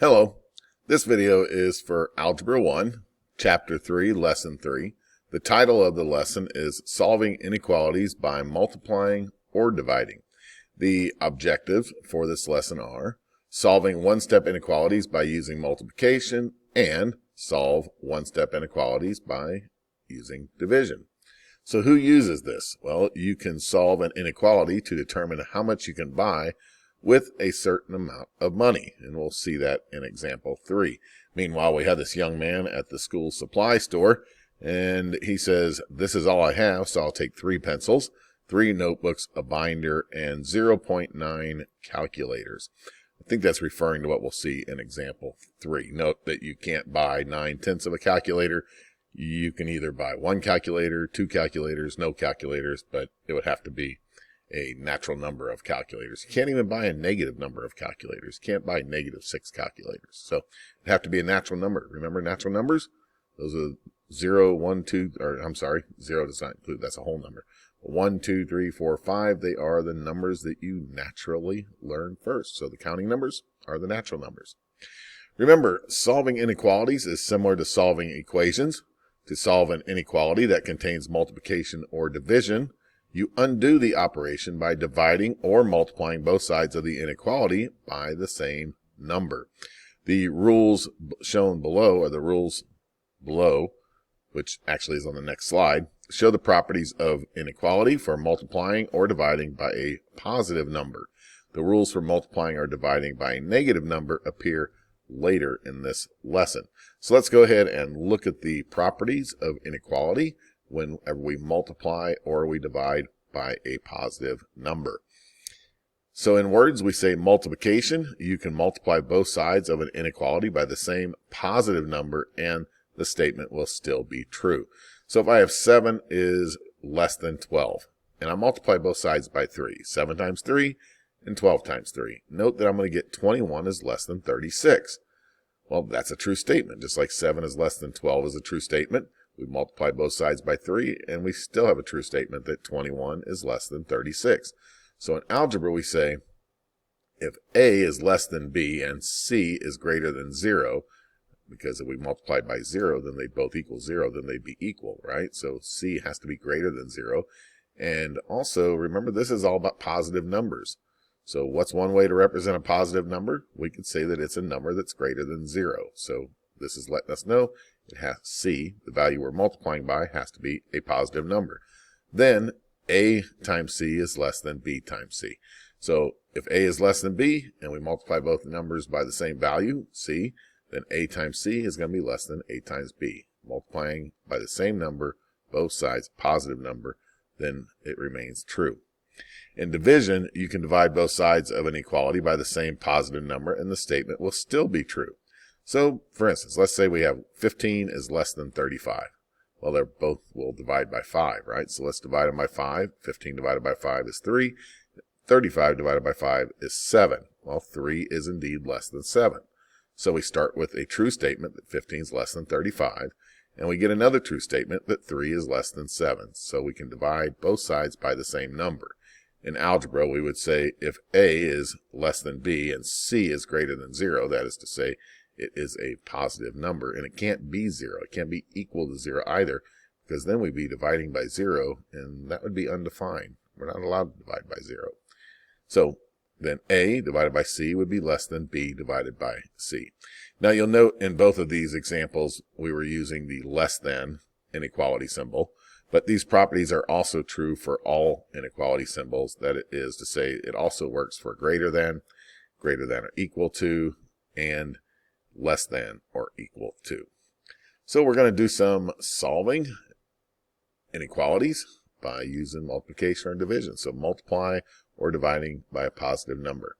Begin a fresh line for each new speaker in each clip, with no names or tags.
Hello, this video is for Algebra 1, Chapter 3, Lesson 3. The title of the lesson is Solving Inequalities by Multiplying or Dividing. The objectives for this lesson are solving one-step inequalities by using multiplication and solve one-step inequalities by using division. So who uses this? Well, you can solve an inequality to determine how much you can buy with a certain amount of money. And we'll see that in example 3. Meanwhile, we have this young man at the school supply store, and he says, this is all I have, so I'll take 3 pencils, 3 notebooks, a binder, and 0.9 calculators. I think that's referring to what we'll see in example 3. Note that you can't buy 9/10 of a calculator. You can either buy 1 calculator, 2 calculators, no calculators, but it would have to be a natural number of calculators. You can't even buy a negative number of calculators. You can't buy -6 calculators. So it'd have to be a natural number. Remember natural numbers? Those are 0, 1, 2, or I'm sorry, 0 does not include, that's a whole number. 1, 2, 3, 4, 5, they are the numbers that you naturally learn first. So the counting numbers are the natural numbers. Remember, solving inequalities is similar to solving equations. To solve an inequality that contains multiplication or division, you undo the operation by dividing or multiplying both sides of the inequality by the same number. The rules shown below, or the rules below, which actually is on the next slide, show the properties of inequality for multiplying or dividing by a positive number. The rules for multiplying or dividing by a negative number appear later in this lesson. So let's go ahead and look at the properties of inequality whenever we multiply or we divide by a positive number. So in words, we say multiplication. You can multiply both sides of an inequality by the same positive number and the statement will still be true. So if I have 7 is less than 12 and I multiply both sides by 3, 7 times 3 and 12 times 3. Note that I'm going to get 21 is less than 36. Well, that's a true statement. Just like 7 is less than 12 is a true statement. We multiply both sides by 3, and we still have a true statement that 21 is less than 36. So in algebra, we say if A is less than B and C is greater than 0, because if we multiply by 0, then they both equal 0, then they'd be equal, right? So C has to be greater than 0. And also, remember, this is all about positive numbers. So what's one way to represent a positive number? We could say that it's a number that's greater than 0. So this is letting us know it has C, the value we're multiplying by, has to be a positive number. Then A times C is less than B times C. So if A is less than B and we multiply both numbers by the same value, C, then A times C is going to be less than A times B. Multiplying by the same number, both sides, positive number, then it remains true. In division, you can divide both sides of an equality by the same positive number and the statement will still be true. So, for instance, let's say we have 15 is less than 35. Well, they're both will divide by 5, right? So let's divide them by 5. 15 divided by 5 is 3. 35 divided by 5 is 7. Well, 3 is indeed less than 7. So we start with a true statement that 15 is less than 35. And we get another true statement that 3 is less than 7. So we can divide both sides by the same number. In algebra, we would say if A is less than B and C is greater than 0, that is to say, it is a positive number, and it can't be 0. It can't be equal to 0 either, because then we'd be dividing by 0, and that would be undefined. We're not allowed to divide by 0. So then A divided by C would be less than B divided by C. Now you'll note in both of these examples, we were using the less than inequality symbol, but these properties are also true for all inequality symbols. That is to say, it also works for greater than or equal to, and less than or equal to. So we're going to do some solving inequalities by using multiplication or division. So multiply or dividing by a positive number.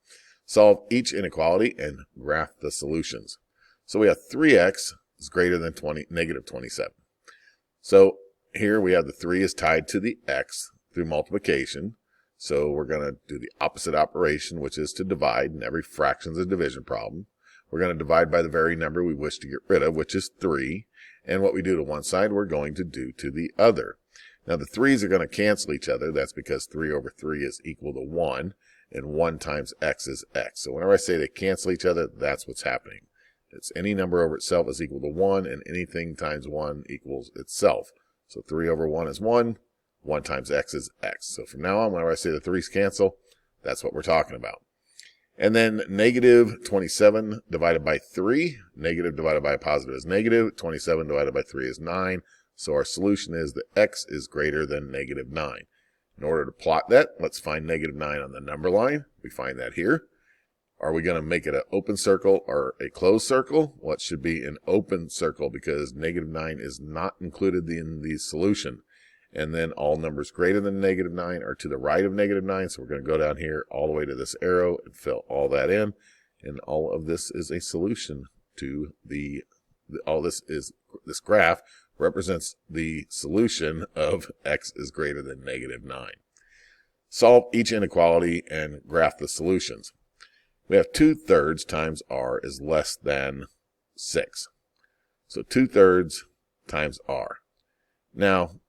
Solve each inequality and graph the solutions. So we have 3x is greater than negative 27. So here we have the 3 is tied to the x through multiplication. So we're going to do the opposite operation, which is to divide, and every fraction is a division problem. We're going to divide by the very number we wish to get rid of, which is 3. And what we do to one side, we're going to do to the other. Now the 3's are going to cancel each other. That's because 3 over 3 is equal to 1. And 1 times x is x. So whenever I say they cancel each other, that's what's happening. It's any number over itself is equal to 1, and anything times 1 equals itself. So 3 over 1 is 1. 1 times x is x. So from now on, whenever I say the 3's cancel, that's what we're talking about. And then negative 27 divided by 3. Negative divided by a positive is negative. 27 divided by 3 is 9. So our solution is that x is greater than negative 9. In order to plot that, let's find negative 9 on the number line. We find that here. Are we going to make it an open circle or a closed circle? Well, it should be an open circle because negative 9 is not included in the solution. And then all numbers greater than negative 9 are to the right of negative 9. So we're going to go down here all the way to this arrow and fill all that in. And all of this is a solution to this graph represents the solution of x is greater than negative 9. Solve each inequality and graph the solutions. We have 2/3 times r is less than 6. So 2/3 times r. Now,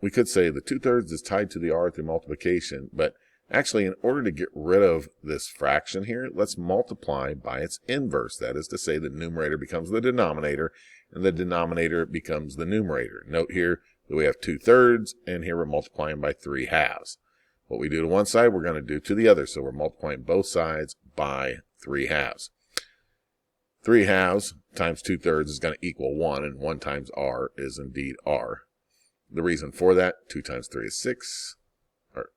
we could say the 2/3 is tied to the r through multiplication, but actually in order to get rid of this fraction here, let's multiply by its inverse. That is to say the numerator becomes the denominator and the denominator becomes the numerator. Note here that we have 2/3 and here we're multiplying by 3/2. What we do to one side, we're going to do to the other. So we're multiplying both sides by 3/2. 3/2 times 2/3 is going to equal 1, and 1 times r is indeed r. The reason for that, 2 times 3 is 6. Or,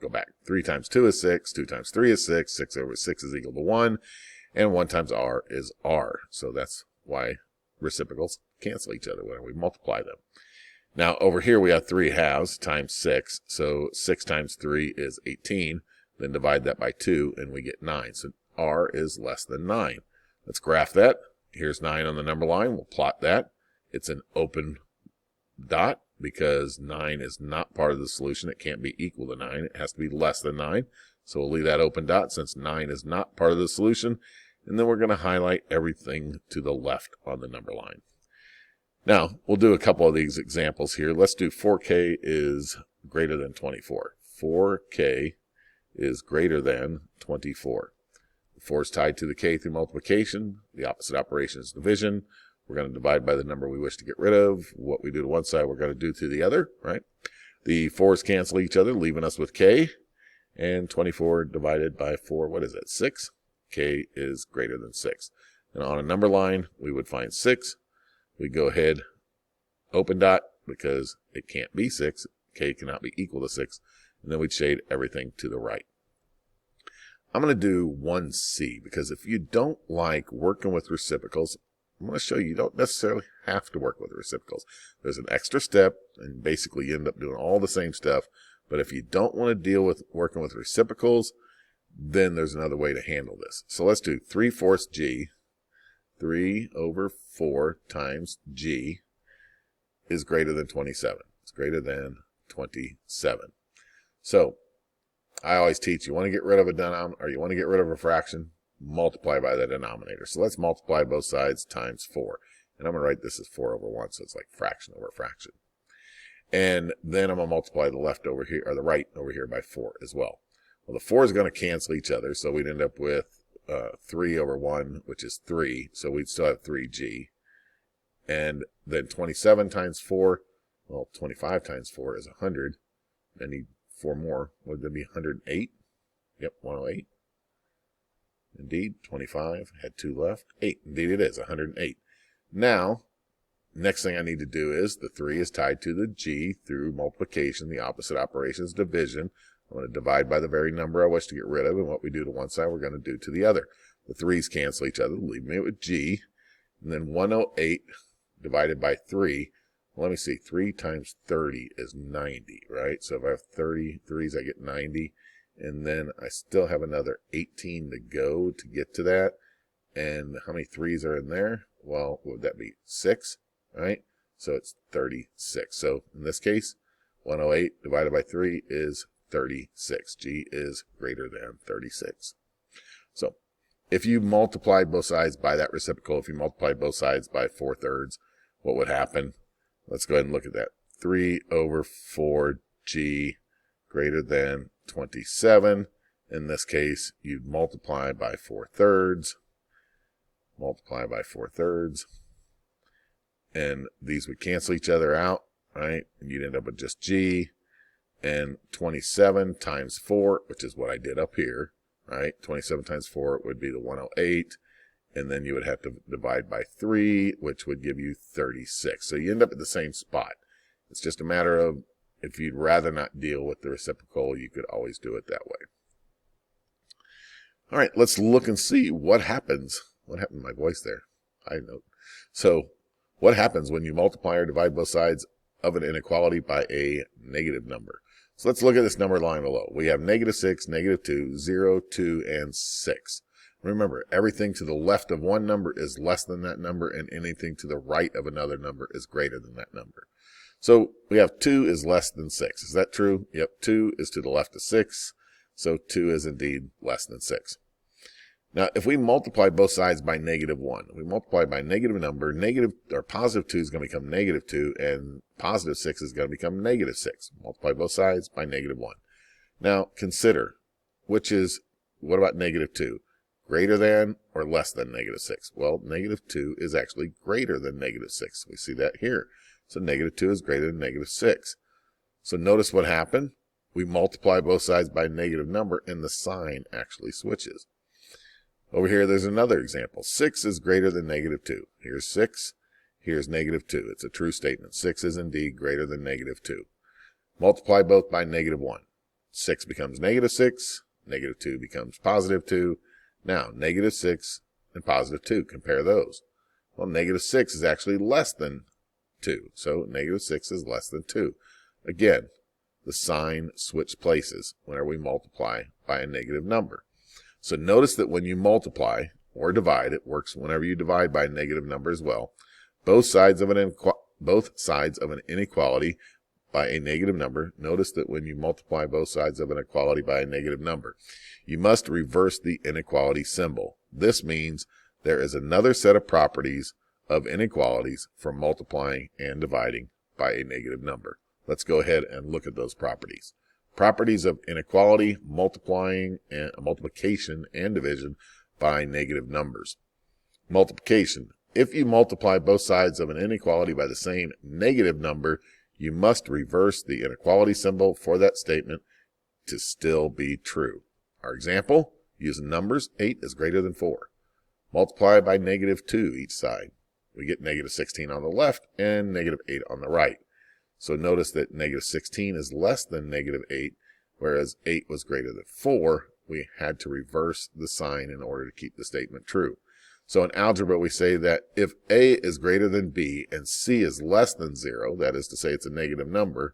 go back. 3 times 2 is 6. 2 times 3 is 6. 6 over 6 is equal to 1. And 1 times r is r. So that's why reciprocals cancel each other when we multiply them. Now, over here we have 3/2 times 6. So 6 times 3 is 18. Then divide that by 2, and we get 9. So r is less than 9. Let's graph that. Here's 9 on the number line. We'll plot that. It's an open dot because 9 is not part of the solution. It can't be equal to 9. It has to be less than 9. So we'll leave that open dot since 9 is not part of the solution. And then we're going to highlight everything to the left on the number line. Now, we'll do a couple of these examples here. Let's do 4k is greater than 24. 4k is greater than 24. 4 is tied to the k through multiplication. The opposite operation is division. We're going to divide by the number we wish to get rid of. What we do to one side, we're going to do to the other, right? The 4's cancel each other, leaving us with k. And 24 divided by 4, what is it? 6. K is greater than 6. And on a number line, we would find 6. We go ahead, open dot, because it can't be 6. K cannot be equal to 6. And then we'd shade everything to the right. I'm going to do 1C, because if you don't like working with reciprocals, I'm going to show you don't necessarily have to work with reciprocals. There's an extra step, and basically you end up doing all the same stuff. But if you don't want to deal with working with reciprocals, then there's another way to handle this. So let's do 3/4 g. 3 over 4 times g is greater than 27. It's greater than 27. So I always teach you want to get rid of a denominator, or you want to get rid of a fraction, multiply by the denominator. So let's multiply both sides times 4. And I'm going to write this as 4 over 1, so it's like fraction over fraction. And then I'm going to multiply the left over here, or the right over here by 4 as well. Well, the 4 is going to cancel each other, so we'd end up with 3 over 1, which is 3. So we'd still have 3g. And then 27 times 4, well, 25 times 4 is 100. I need 4 more. Would that be 108? Yep, 108. Indeed, 25. Had 2 left. 8. Indeed, it is 108. Now, next thing I need to do is the 3 is tied to the g through multiplication. The opposite operation is division. I'm going to divide by the very number I wish to get rid of, and what we do to one side, we're going to do to the other. The 3's cancel each other, leave me with g, and then 108 divided by 3. Well, let me see, 3 times 30 is 90, right? So if I have 30 3's, I get 90, and then I still have another 18 to go to get to that. And how many 3's are in there? Well, what would that be? 6, right? So it's 36. So in this case, 108 divided by 3 is 36. G is greater than 36. So if you multiply both sides by that reciprocal, if you multiply both sides by 4/3, what would happen? Let's go ahead and look at that. 3 over 4g greater than 27. In this case, you'd multiply by 4/3. multiply by 4/3, and these would cancel each other out, right? And you'd end up with just g, and 27 times 4, which is what I did up here, right? 27 times 4 would be the 108, and then you would have to divide by 3, which would give you 36. So you end up at the same spot. It's just a matter of, if you'd rather not deal with the reciprocal, you could always do it that way. All right, let's look and see what happens. What happened to my voice there? I note. So what happens when you multiply or divide both sides of an inequality by a negative number? So let's look at this number line below. We have -6, -2, 0, 2, and 6. Remember, everything to the left of one number is less than that number, and anything to the right of another number is greater than that number. So we have 2 is less than 6. Is that true? Yep, 2 is to the left of 6, so 2 is indeed less than 6. Now, if we multiply both sides by -1, we multiply by a negative number, negative or positive 2 is going to become -2, and positive 6 is going to become -6. Multiply both sides by -1. Now, consider, what about -2? Greater than or less than -6? Well, -2 is actually greater than -6. We see that here. So -2 is greater than -6. So notice what happened. We multiply both sides by a negative number, and the sign actually switches. Over here, there's another example. 6 is greater than -2. Here's 6. Here's -2. It's a true statement. 6 is indeed greater than -2. Multiply both by -1. 6 becomes -6. -2 becomes +2. Now, -6 and +2. Compare those. Well, -6 is actually less than 2. So -6 is less than 2. Again, the sign switch places whenever we multiply by a negative number. So notice that when you multiply or divide, it works whenever you divide by a negative number as well. Both sides of an inequality by a negative number. Notice that when you multiply both sides of an equality by a negative number, you must reverse the inequality symbol. This means there is another set of properties of inequalities for multiplying and dividing by a negative number. Let's go ahead and look at those properties. Properties of inequality, multiplication, and division by negative numbers. Multiplication. If you multiply both sides of an inequality by the same negative number, you must reverse the inequality symbol for that statement to still be true. Our example, using numbers, 8 is greater than 4. Multiply by -2 each side. We get -16 on the left and -8 on the right. So notice that -16 is less than -8, whereas 8 was greater than 4. We had to reverse the sign in order to keep the statement true. So in algebra, we say that if A is greater than B and C is less than 0, that is to say it's a negative number,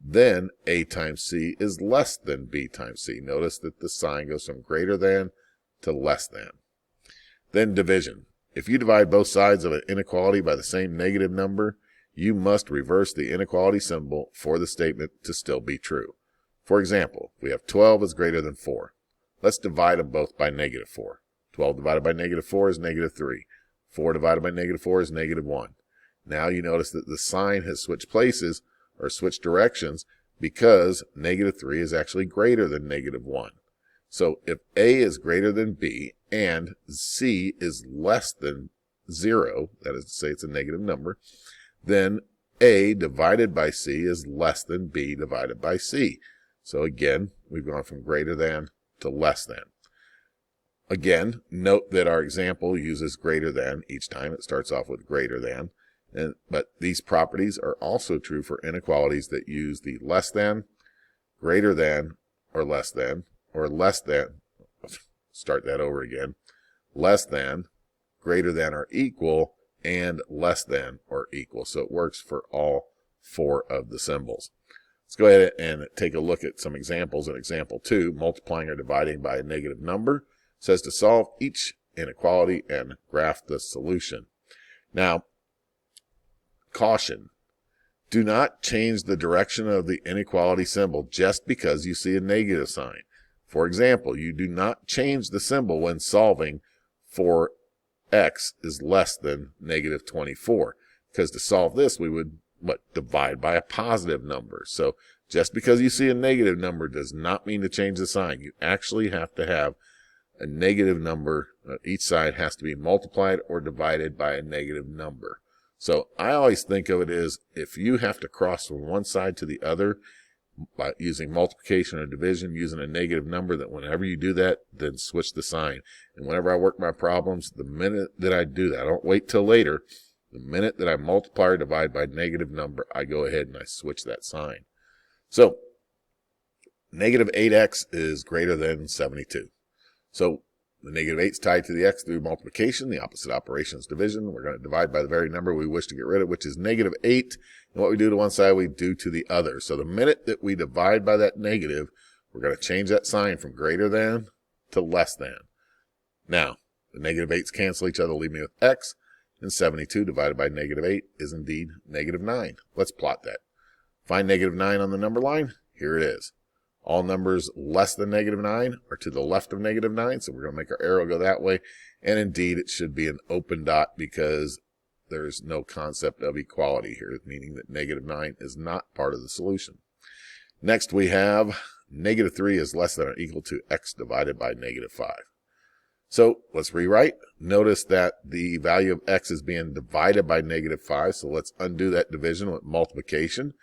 then A times C is less than B times C. Notice that the sign goes from greater than to less than. Then division. If you divide both sides of an inequality by the same negative number, you must reverse the inequality symbol for the statement to still be true. For example, we have 12 is greater than 4. Let's divide them both by -4. 12 divided by -4 is -3. 4 divided by -4 is -1. Now you notice that the sign has switched places or switched directions because -3 is actually greater than -1. So if A is greater than B and C is less than 0, that is to say it's a negative number, then A divided by C is less than B divided by C. So again, we've gone from greater than to less than. Again, note that our example uses greater than each time. It starts off with greater than. But these properties are also true for inequalities that use the less than, greater than, or less than, start that over again, less than, greater than or equal, and less than or equal. So it works for all 4 of the symbols. Let's go ahead and take a look at some examples. In example 2, multiplying or dividing by a negative number, says to solve each inequality and graph the solution. Now, caution. Do not change the direction of the inequality symbol just because you see a negative sign. For example, you do not change the symbol when solving for x is less than -24, because to solve this we would divide by a positive number. So just because you see a negative number does not mean to change the sign. You actually have to have a negative number. Each side has to be multiplied or divided by a negative number. So I always think of it as if you have to cross from one side to the other by using multiplication or division, using a negative number, that whenever you do that, then switch the sign. And whenever I work my problems, the minute that I do that, I don't wait till later. The minute that I multiply or divide by a negative number, I go ahead and I switch that sign. So negative 8x is greater than 72. So the negative 8 is tied to the x through multiplication. The opposite operation is division. We're going to divide by the very number we wish to get rid of, which is negative 8. And what we do to one side, we do to the other. So the minute that we divide by that negative, we're going to change that sign from greater than to less than. Now, the negative 8's cancel each other, leave me with x. And 72 divided by negative 8 is indeed negative 9. Let's plot that. Find negative 9 on the number line. Here it is. All numbers less than negative 9 are to the left of negative 9, so we're going to make our arrow go that way. And indeed, it should be an open dot because there's no concept of equality here, meaning that negative 9 is not part of the solution. Next, we have negative 3 is less than or equal to x divided by negative 5. So let's rewrite. Notice that the value of x is being divided by negative 5, so let's undo that division with multiplication.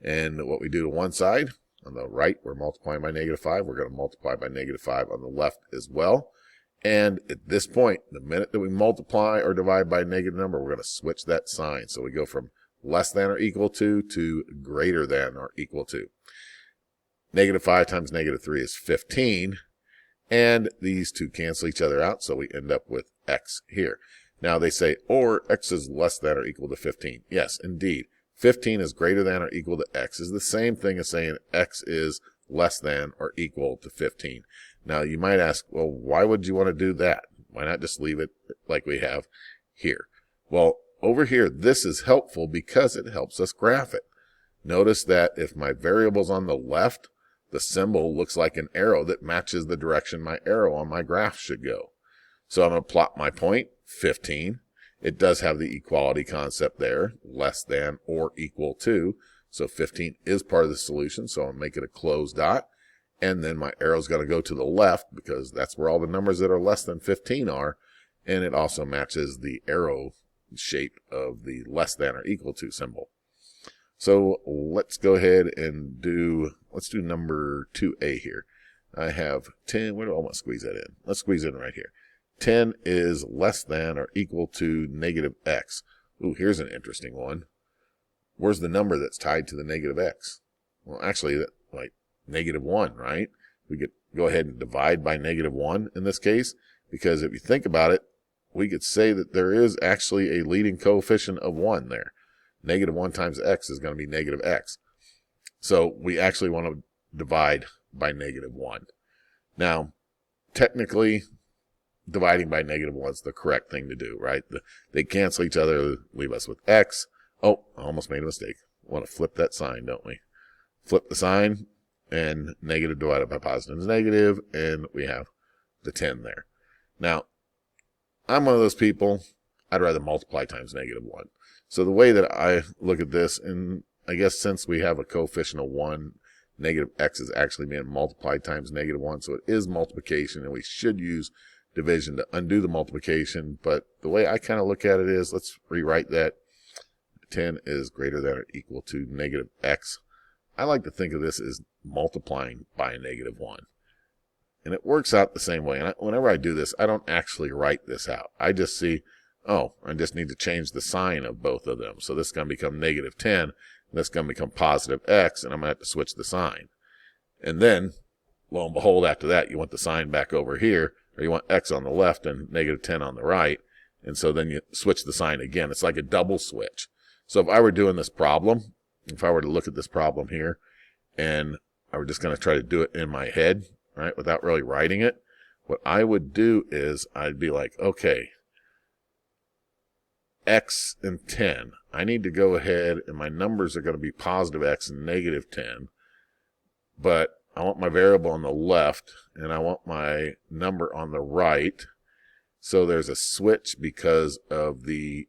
And what we do to one side, on the right, we're multiplying by negative 5. We're going to multiply by negative 5 on the left as well. And at this point, the minute that we multiply or divide by a negative number, we're going to switch that sign. So we go from less than or equal to greater than or equal to. Negative 5 times negative 3 is 15. And these two cancel each other out, so we end up with x here. Now they say, or x is less than or equal to 15. Yes, indeed. 15 is greater than or equal to x is the same thing as saying x is less than or equal to 15. Now you might ask, well, why would you want to do that? Why not just leave it like we have here? Well, over here, this is helpful because it helps us graph it. Notice that if my variable's on the left, the symbol looks like an arrow that matches the direction my arrow on my graph should go. So I'm going to plot my point, 15. It does have the equality concept there, less than or equal to. So 15 is part of the solution, so I'll make it a closed dot. And then my arrow's going to go to the left because that's where all the numbers that are less than 15 are. And it also matches the arrow shape of the less than or equal to symbol. So let's go ahead and let's do number 2a here. I have 10, where do I want to squeeze that in? Let's squeeze it in right here. 10 is less than or equal to negative x. Ooh, here's an interesting one. Where's the number that's tied to the negative x? Well, actually, like negative 1, right? We could go ahead and divide by negative 1 in this case, because if you think about it, we could say that there is actually a leading coefficient of 1 there. Negative 1 times x is going to be negative x. So we actually want to divide by negative 1. Now, technically, dividing by negative 1 is the correct thing to do, right? They cancel each other, leave us with x. Oh, I almost made a mistake. We want to flip that sign, don't we? Flip the sign, and negative divided by positive is negative, and we have the 10 there. Now, I'm one of those people, I'd rather multiply times negative 1. So the way that I look at this, and I guess since we have a coefficient of 1, negative x is actually being multiplied times negative 1, so it is multiplication, and we should use division to undo the multiplication. But the way I kind of look at it is, let's rewrite that. 10 is greater than or equal to negative x. I like to think of this as multiplying by a negative 1. And it works out the same way. And whenever I do this, I don't actually write this out. I just see, oh, I just need to change the sign of both of them. So this is going to become negative 10, and this is going to become positive x, and I'm going to have to switch the sign. And then, lo and behold, after that, you want the sign back over here, or you want x on the left and negative 10 on the right. And so then you switch the sign again. It's like a double switch. So if I were doing this problem, if I were to look at this problem here, and I were just going to try to do it in my head, right, without really writing it, what I would do is I'd be like, okay, x and 10. I need to go ahead, and my numbers are going to be positive x and negative 10, but I want my variable on the left, and I want my number on the right. So there's a switch because of the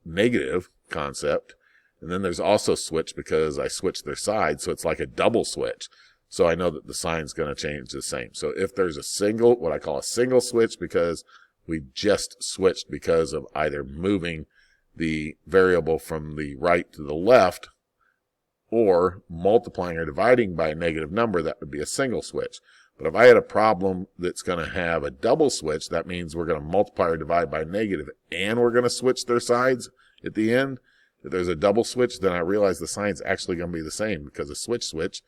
negative concept. And then there's also switch because I switched their sides. So it's like a double switch. So I know that the sign's going to change the same. So if there's a single, what I call a single switch, because we just switched because of either moving the variable from the right to the left or multiplying or dividing by a negative number, that would be a single switch. But if I had a problem that's going to have a double switch, that means we're going to multiply or divide by negative and we're going to switch their sides at the end. If there's a double switch, then I realize the sign's actually going to be the same, because a switch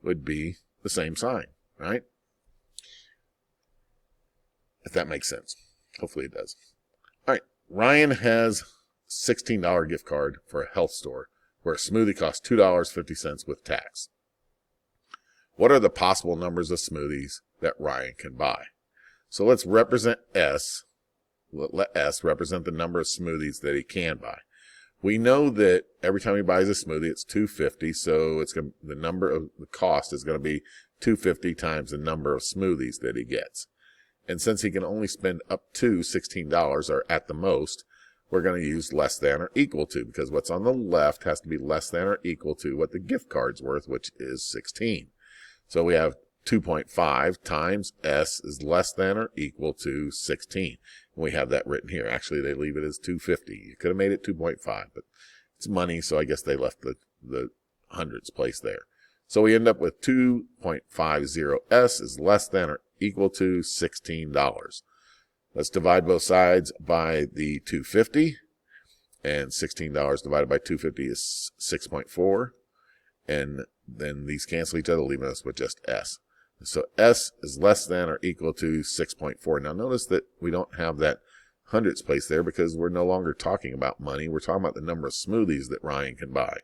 would be the same sign, right? If that makes sense. Hopefully it does. All right. Ryan has a $16 gift card for a health store where a smoothie costs $2.50 with tax. What are the possible numbers of smoothies that Ryan can buy? So let's represent S. Let S represent the number of smoothies that he can buy. We know that every time he buys a smoothie, it's $2.50, so the cost is going to be $2.50 times the number of smoothies that he gets. And since he can only spend up to $16, or at the most, we're going to use less than or equal to, because what's on the left has to be less than or equal to what the gift card's worth, which is 16. So we have 2.5 times S is less than or equal to 16. And we have that written here. Actually, they leave it as 250. You could have made it 2.5, but it's money, so I guess they left the hundreds place there. So we end up with 2.50 S is less than or equal to $16. Let's divide both sides by the 250. And $16 divided by 250 is 6.4. And then these cancel each other, leaving us with just S. So S is less than or equal to 6.4. Now notice that we don't have that hundreds place there, because we're no longer talking about money. We're talking about the number of smoothies that Ryan can buy.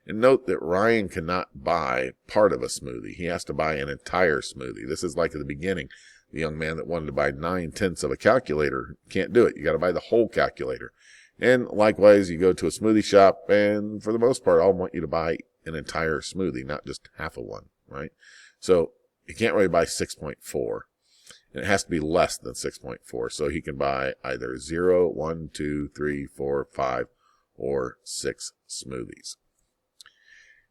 And note that Ryan cannot buy part of a smoothie. He has to buy an entire smoothie. This is like at the beginning, the young man that wanted to buy 9/10 of a calculator. Can't do it. You got to buy the whole calculator. And likewise, you go to a smoothie shop, and for the most part, I'll want you to buy an entire smoothie, not just half of one, right? So you can't really buy 6.4. And it has to be less than 6.4. So he can buy either 0, 1, 2, 3, 4, 5, or 6 smoothies.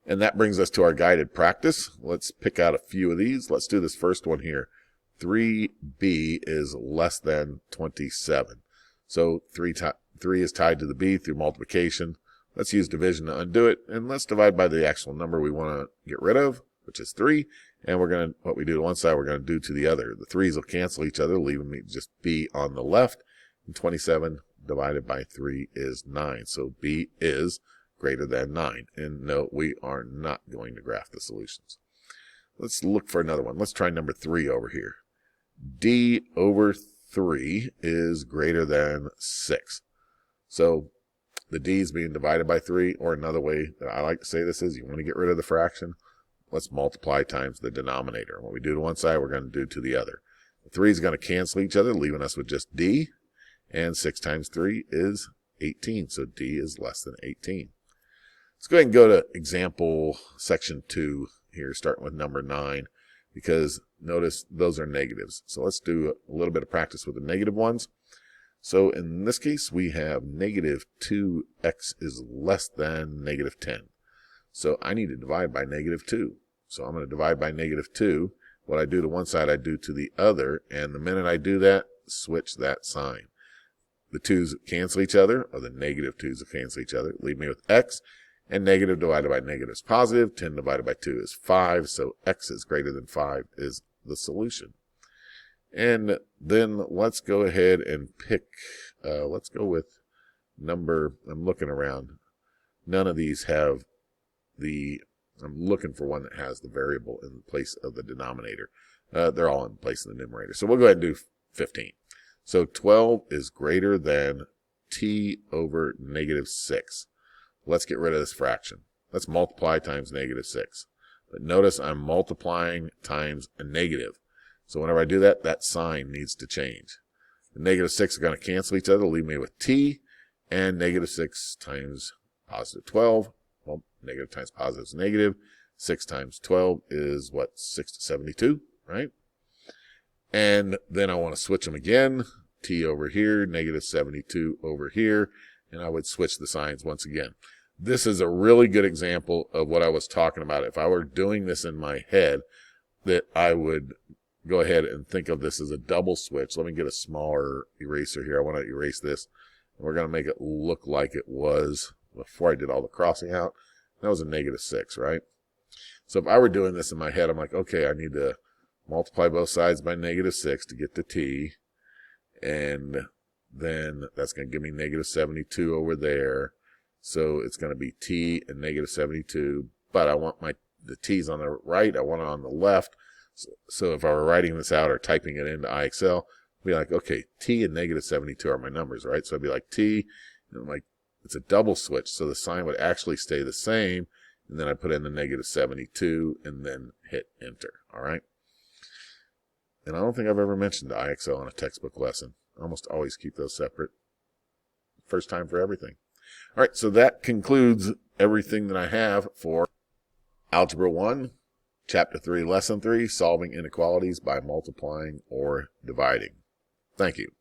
And that brings us to our guided practice. Let's pick out a few of these. Let's do this first one here. 3b is less than 27. So 3 is tied to the b through multiplication. Let's use division to undo it, and let's divide by the actual number we want to get rid of, which is 3. And what we do to one side, we're going to do to the other. The 3's will cancel each other, leaving me just b on the left. And 27 divided by 3 is 9. So b is greater than 9. And no, we are not going to graph the solutions. Let's look for another one. Let's try number 3 over here. D over 3 is greater than 6. So the D is being divided by 3, or another way that I like to say this is, you want to get rid of the fraction, let's multiply times the denominator. What we do to one side, we're going to do to the other. The 3 is going to cancel each other, leaving us with just D, and 6 times 3 is 18, so D is less than 18. Let's go ahead and go to example section 2 here, starting with number 9, because notice those are negatives. So let's do a little bit of practice with the negative ones. So in this case, we have negative 2x is less than negative 10. So I need to divide by negative 2. So I'm going to divide by negative 2. What I do to one side, I do to the other. And the minute I do that, switch that sign. The 2's cancel each other, or the negative 2's cancel each other. Leave me with x. And negative divided by negative is positive. 10 divided by 2 is 5. So x is greater than 5 is the solution. And then let's go ahead and pick, let's go with number, I'm looking around. None of these have I'm looking for one that has the variable in place of the denominator. They're all in place of the numerator. So we'll go ahead and do 15. So 12 is greater than t over negative 6. Let's get rid of this fraction. Let's multiply times negative 6. But notice I'm multiplying times a negative. So whenever I do that, that sign needs to change. The negative 6 are going to cancel each other, leave me with t, and negative 6 times positive 12. Well, negative times positive is negative. 6 times 12 is what? 72, right? And then I want to switch them again. T over here, negative 72 over here, and I would switch the signs once again. This is a really good example of what I was talking about. If I were doing this in my head, that I would go ahead and think of this as a double switch. Let me get a smaller eraser here. I want to erase this. We're going to make it look like it was before I did all the crossing out. That was a -6, right? So if I were doing this in my head, I'm like, okay, I need to multiply both sides by -6 to get to t. And then that's going to give me -72 over there. So it's going to be t and -72. But I want the t's on the right. I want it on the left. So if I were writing this out or typing it into IXL, I'd be like, okay, t and -72 are my numbers, right? So I'd be like t, and I'm like, it's a double switch. So the sign would actually stay the same. And then I put in the -72 and then hit enter. All right. And I don't think I've ever mentioned IXL in a textbook lesson. I almost always keep those separate. First time for everything. All right. So that concludes everything that I have for Algebra 1, Chapter 3, Lesson 3, Solving Inequalities by Multiplying or Dividing. Thank you.